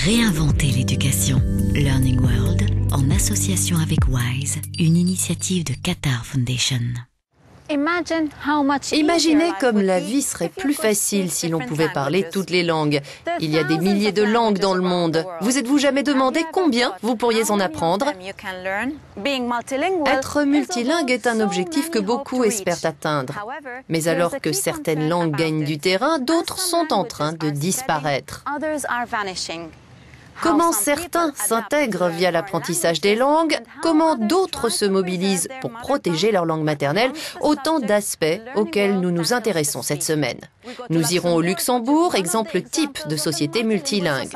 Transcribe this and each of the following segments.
Réinventer l'éducation. Learning World, en association avec WISE, une initiative de Qatar Foundation. Imaginez comme la vie serait plus facile si l'on pouvait parler toutes les langues. Il y a des milliers de langues dans le monde. Vous êtes-vous jamais demandé combien vous pourriez en apprendre? Être multilingue est un objectif que beaucoup espèrent atteindre. Mais alors que certaines langues gagnent du terrain, d'autres sont en train de disparaître. Comment certains s'intègrent via l'apprentissage des langues, comment d'autres se mobilisent pour protéger leur langue maternelle, autant d'aspects auxquels nous nous intéressons cette semaine. Nous irons au Luxembourg, exemple type de société multilingue.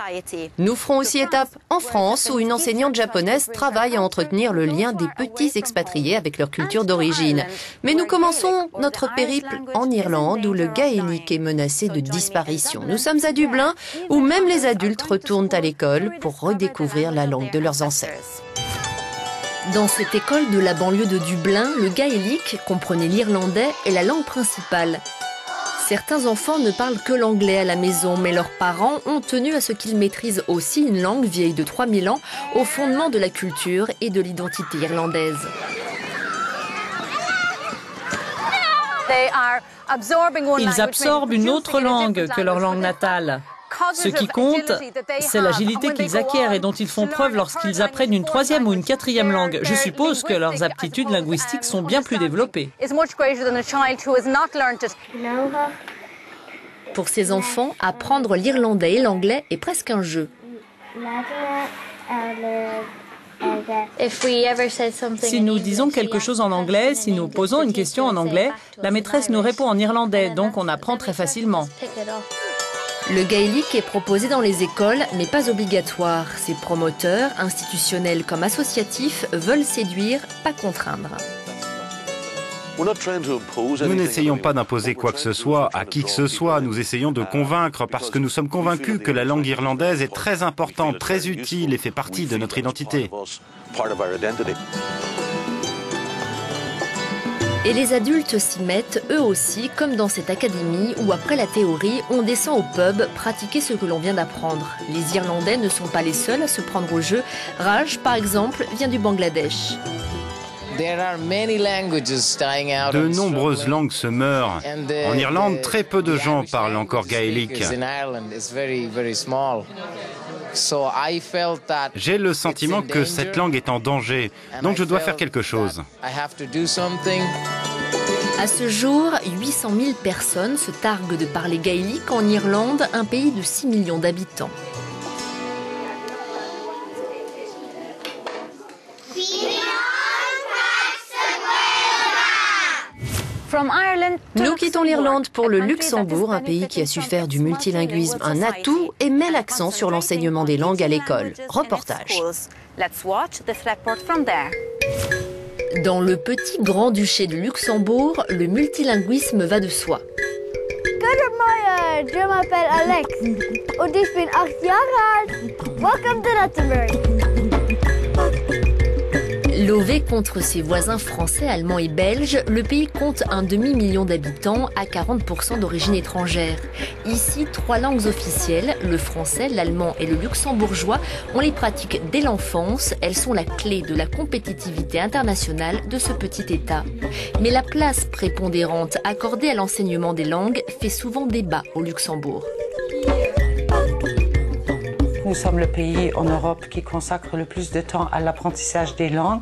Nous ferons aussi étape en France, où une enseignante japonaise travaille à entretenir le lien des petits expatriés avec leur culture d'origine. Mais nous commençons notre périple en Irlande, où le gaélique est menacé de disparition. Nous sommes à Dublin, où même les adultes retournent à l'école pour redécouvrir la langue de leurs ancêtres. Dans cette école de la banlieue de Dublin, le gaélique, comprenez l'irlandais, est la langue principale. Certains enfants ne parlent que l'anglais à la maison, mais leurs parents ont tenu à ce qu'ils maîtrisent aussi une langue vieille de 3000 ans, au fondement de la culture et de l'identité irlandaise. Ils absorbent une autre langue que leur langue natale. Ce qui compte, c'est l'agilité qu'ils acquièrent et dont ils font preuve lorsqu'ils apprennent une troisième ou une quatrième langue. Je suppose que leurs aptitudes linguistiques sont bien plus développées. Pour ces enfants, apprendre l'irlandais et l'anglais est presque un jeu. Si nous disons quelque chose en anglais, si nous posons une question en anglais, la maîtresse nous répond en irlandais, donc on apprend très facilement. Le gaélique est proposé dans les écoles, mais pas obligatoire. Ses promoteurs, institutionnels comme associatifs, veulent séduire, pas contraindre. Nous n'essayons pas d'imposer quoi que ce soit à qui que ce soit. Nous essayons de convaincre parce que nous sommes convaincus que la langue irlandaise est très importante, très utile et fait partie de notre identité. Et les adultes s'y mettent, eux aussi, comme dans cette académie où, après la théorie, on descend au pub pratiquer ce que l'on vient d'apprendre. Les Irlandais ne sont pas les seuls à se prendre au jeu. Raj, par exemple, vient du Bangladesh. De nombreuses langues se meurent. En Irlande, très peu de gens parlent encore gaélique. J'ai le sentiment que cette langue est en danger, donc je dois faire quelque chose. À ce jour, 800 000 personnes se targuent de parler gaélique en Irlande, un pays de 6 millions d'habitants. Nous quittons l'Irlande pour le Luxembourg, un pays qui a su faire du multilinguisme un atout et met l'accent sur l'enseignement des langues à l'école. Reportage. Dans le petit grand-duché de Luxembourg, le multilinguisme va de soi. Goedemorgen, je m'appelle Alex. Und ich bin 8 Jahre alt. Welcome to Luxembourg. Lové contre ses voisins français, allemands et belges, le pays compte un demi-million d'habitants à 40% d'origine étrangère. Ici, 3 langues officielles, le français, l'allemand et le luxembourgeois, on les pratique dès l'enfance. Elles sont la clé de la compétitivité internationale de ce petit État. Mais la place prépondérante accordée à l'enseignement des langues fait souvent débat au Luxembourg. Nous sommes le pays en Europe qui consacre le plus de temps à l'apprentissage des langues.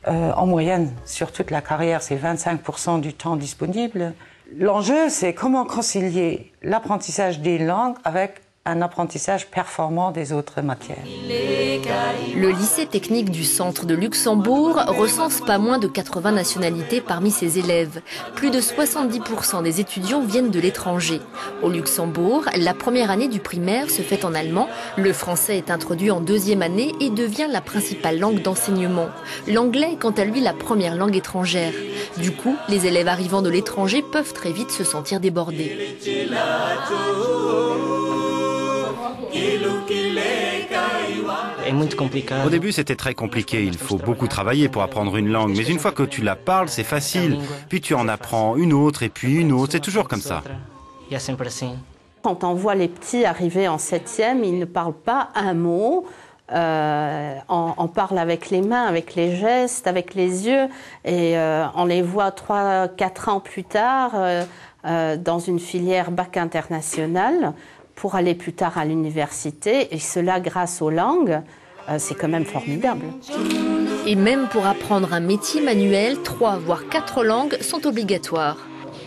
En moyenne, sur toute la carrière, c'est 25% du temps disponible. L'enjeu, c'est comment concilier l'apprentissage des langues avec un apprentissage performant des autres matières. Le lycée technique du centre de Luxembourg recense pas moins de 80 nationalités parmi ses élèves. Plus de 70% des étudiants viennent de l'étranger. Au Luxembourg, la première année du primaire se fait en allemand. Le français est introduit en deuxième année et devient la principale langue d'enseignement. L'anglais est quant à lui la première langue étrangère. Du coup, les élèves arrivant de l'étranger peuvent très vite se sentir débordés. Au début, c'était très compliqué. Il faut beaucoup travailler pour apprendre une langue. Mais une fois que tu la parles, c'est facile. Puis tu en apprends une autre et puis une autre. C'est toujours comme ça. Quand on voit les petits arriver en 7e, ils ne parlent pas un mot. On parle avec les mains, avec les gestes, avec les yeux. Et on les voit 3-4 ans plus tard dans une filière bac international pour aller plus tard à l'université. Et cela grâce aux langues. C'est quand même formidable. Et même pour apprendre un métier manuel, 3 voire 4 langues sont obligatoires.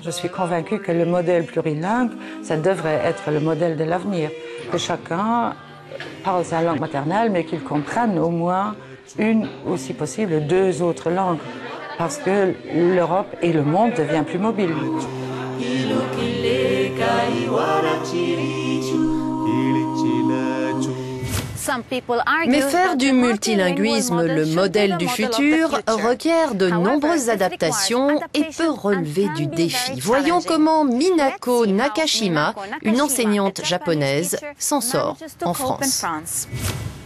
Je suis convaincue que le modèle plurilingue, ça devrait être le modèle de l'avenir. Que chacun parle sa langue maternelle, mais qu'il comprenne au moins une, ou si possible, 2 autres langues. Parce que l'Europe et le monde deviennent plus mobiles. Mais faire du multilinguisme le modèle du futur requiert de nombreuses adaptations et peut relever du défi. Voyons comment Minako Nakashima, une enseignante japonaise, s'en sort en France.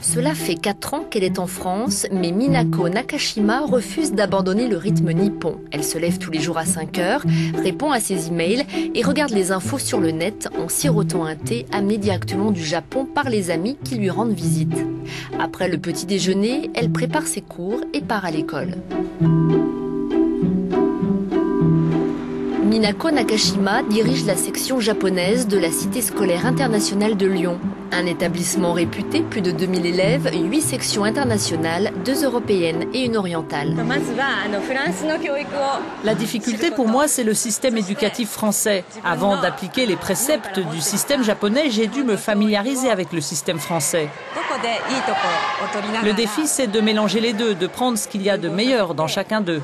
Cela fait 4 ans qu'elle est en France, mais Minako Nakashima refuse d'abandonner le rythme nippon. Elle se lève tous les jours à 5 heures, répond à ses emails et regarde les infos sur le net en sirotant un thé amené directement du Japon par les amis qui lui rendent visite. Après le petit déjeuner, elle prépare ses cours et part à l'école. Minako Nakashima dirige la section japonaise de la Cité scolaire internationale de Lyon. Un établissement réputé, plus de 2000 élèves, 8 sections internationales, 2 européennes et une orientale. La difficulté pour moi, c'est le système éducatif français. Avant d'appliquer les préceptes du système japonais, j'ai dû me familiariser avec le système français. Le défi, c'est de mélanger les deux, de prendre ce qu'il y a de meilleur dans chacun d'eux.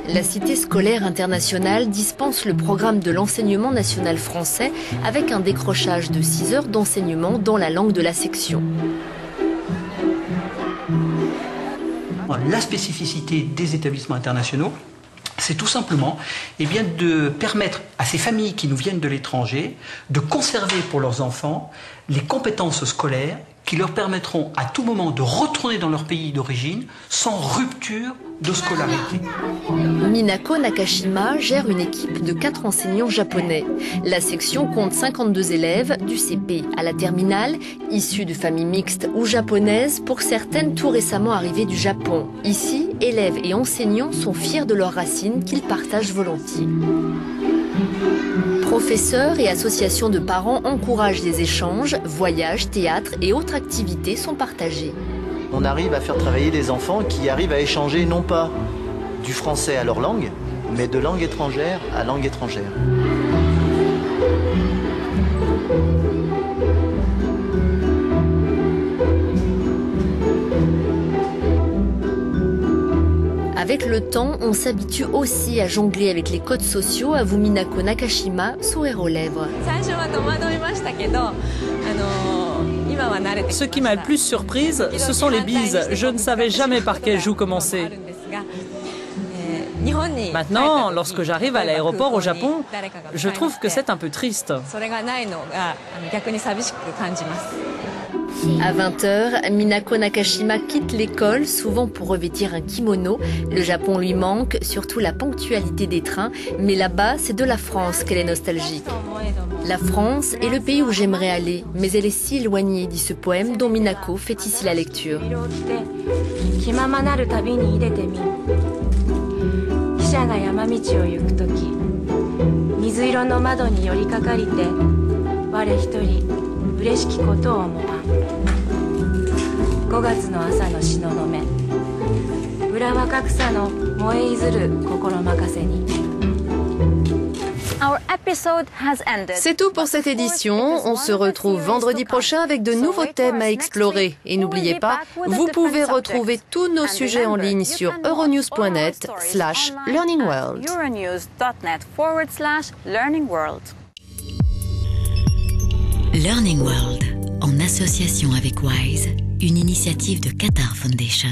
La Cité scolaire internationale dispense le programme de l'enseignement national français avec un décrochage de 6 heures d'enseignement dans la langue de la section. La spécificité des établissements internationaux, c'est tout simplement de permettre à ces familles qui nous viennent de l'étranger de conserver pour leurs enfants les compétences scolaires qui leur permettront à tout moment de retourner dans leur pays d'origine sans rupture de scolarité. Minako Nakashima gère une équipe de 4 enseignants japonais. La section compte 52 élèves du CP à la terminale, issus de familles mixtes ou japonaises, pour certaines tout récemment arrivées du Japon. Ici, élèves et enseignants sont fiers de leurs racines qu'ils partagent volontiers. Professeurs et associations de parents encouragent les échanges, voyages, théâtres et autres activités sont partagés. On arrive à faire travailler des enfants qui arrivent à échanger non pas du français à leur langue, mais de langue étrangère à langue étrangère. Avec le temps, on s'habitue aussi à jongler avec les codes sociaux, avoue Minako Nakashima, sourire aux lèvres. Ce qui m'a le plus surprise, ce sont les bises. Je ne savais jamais par quel joue commencer. Maintenant, lorsque j'arrive à l'aéroport au Japon, je trouve que c'est un peu triste. À 20h, Minako Nakashima quitte l'école, souvent pour revêtir un kimono. Le Japon lui manque, surtout la ponctualité des trains, mais là-bas, c'est de la France qu'elle est nostalgique. La France est le pays où j'aimerais aller, mais elle est si éloignée, dit ce poème dont Minako fait ici la lecture. C'est tout pour cette édition. On se retrouve vendredi prochain avec de nouveaux thèmes à explorer. Et n'oubliez pas, vous pouvez retrouver tous nos sujets en ligne sur euronews.net/learningworld. Learning World, en association avec WISE, une initiative de Qatar Foundation.